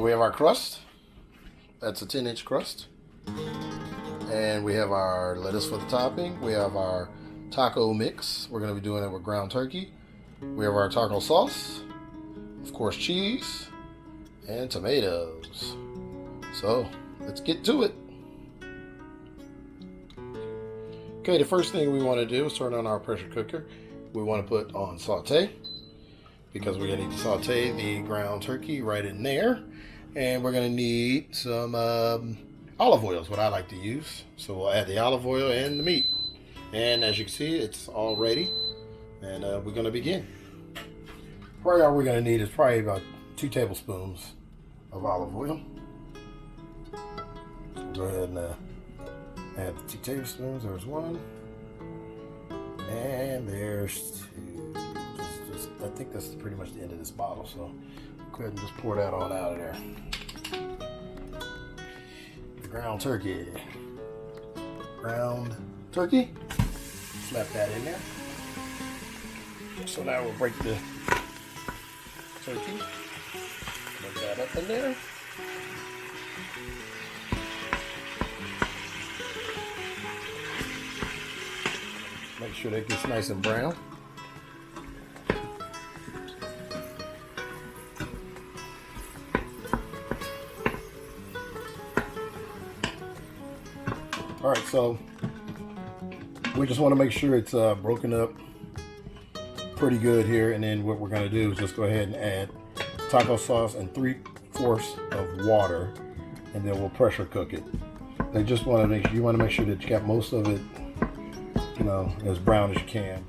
we have our crust. That's a 10-inch crust. And we have our lettuce for the topping. We have our taco mix. We're going to be doing it with ground turkey. We have our taco sauce. Of course, cheese and tomatoes. So let's get to it. Okay, the first thing we want to do is turn on our pressure cooker. We want to put on saute because we're going to need to saute the ground turkey right in there. And we're going to need some olive oil is what I like to use. So we'll add the olive oil and the meat. And as you can see, it's all ready. And we're going to begin. Probably all we're going to need is probably about 2 tablespoons of olive oil. So go ahead and add 2 tablespoons. There's 1. And there's 2. I think that's pretty much the end of this bottle. So go ahead and just pour that on out of there. The ground turkey. Ground turkey. Slap that in there. So now we'll break the turkey. Put that up in there. Make sure that gets nice and brown. All right, so we just want to make sure it's broken up pretty good here, and then what we're going to do is just go ahead and add taco sauce and 3/4 of water, and then we'll pressure cook it. They just want to make sure that you got most of it, you know, as brown as you can.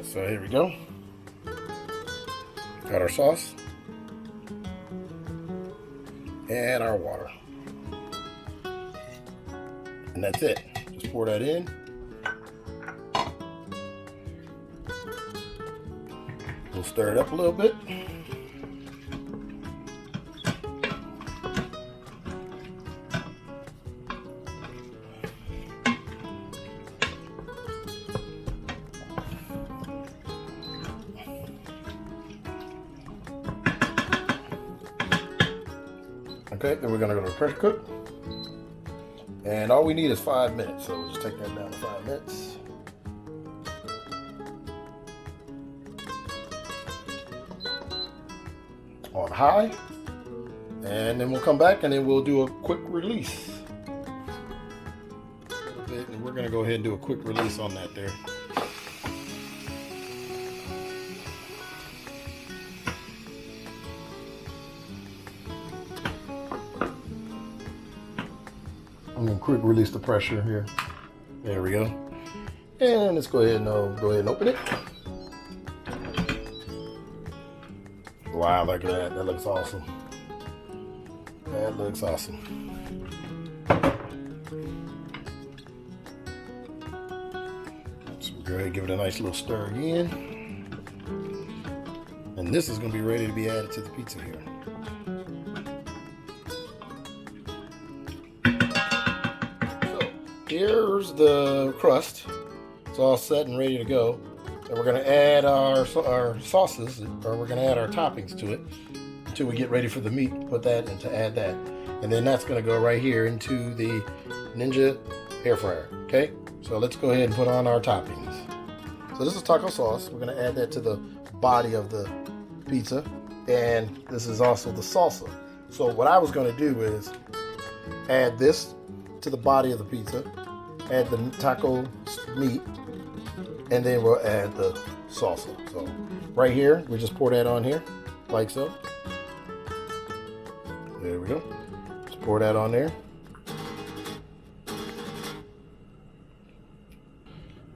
So here we go. Got our sauce and our water. And that's it. Just pour that in. We'll stir it up a little bit. Okay, then we're going to go to the pressure cook. And all we need is 5 minutes, so we'll just take that down to 5 minutes. On high. And then we'll come back and then we'll do a quick release. A little bit, and we're going to go ahead and do a quick release on that there. I'm going to quick release the pressure here. There we go. And let's go ahead and open it. Wow, look at that. That looks awesome. That looks awesome. So we'll go ahead and give it a nice little stir again. And this is going to be ready to be added to the pizza here. Here's the crust. It's all set and ready to go. And we're going to add our sauces, or we're going to add our toppings to it until we get ready for the meat. Put that and to add that. And then that's going to go right here into the Ninja air fryer. Okay? So let's go ahead and put on our toppings. So this is taco sauce. We're going to add that to the body of the pizza. And this is also the salsa. So what I was going to do is add this to the body of the pizza, add the taco meat, and then we'll add the salsa. So right here, we just pour that on here, like so. There we go. Just pour that on there.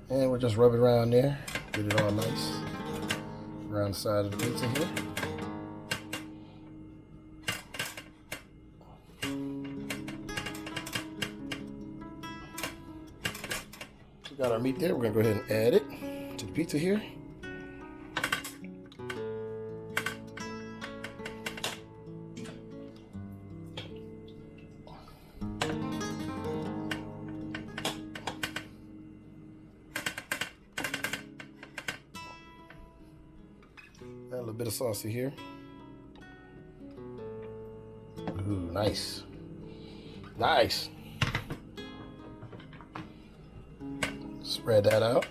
And we'll just rub it around there, get it all nice around the side of the pizza here. Got our meat there. We're going to go ahead and add it to the pizza here. Add a little bit of sauce here. Ooh, nice. Nice. Spread that out.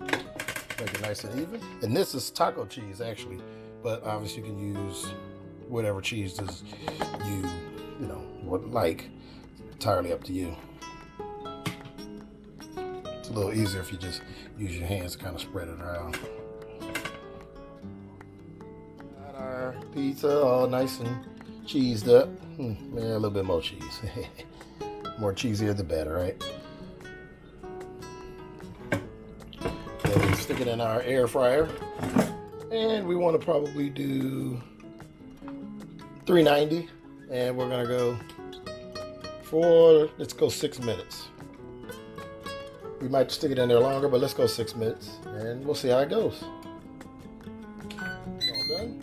Make it nice and even. And this is taco cheese actually, but obviously you can use whatever cheese does you would like. Entirely up to you. It's a little easier if you just use your hands to kind of spread it around. Got our pizza all nice and cheesed up. Man, a little bit more cheese. More cheesier the better, right? Then we stick it in our air fryer. And we want to probably do 390. And we're gonna go for, let's go 6 minutes. We might stick it in there longer, but let's go 6 minutes and we'll see how it goes. All done.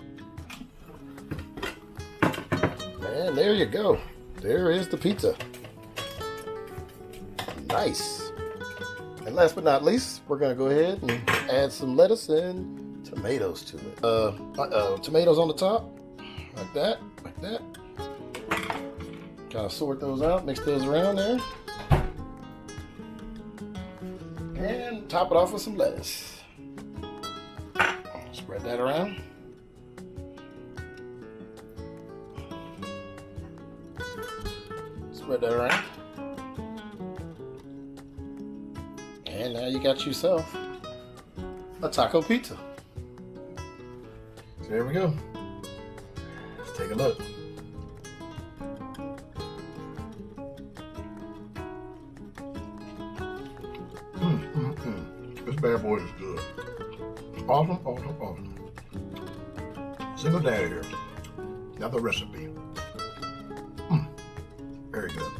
And there you go. There is the pizza. Nice. And last but not least, we're gonna go ahead and add some lettuce and tomatoes to it. Tomatoes on the top, like that, like that. Kind of sort those out, mix those around there. And top it off with some lettuce. Spread that around. Spread that around. And now you got yourself a taco pizza. So there we go. Let's take a look. This bad boy is good. Awesome, awesome, awesome. Single daddy here. Another recipe. Very good.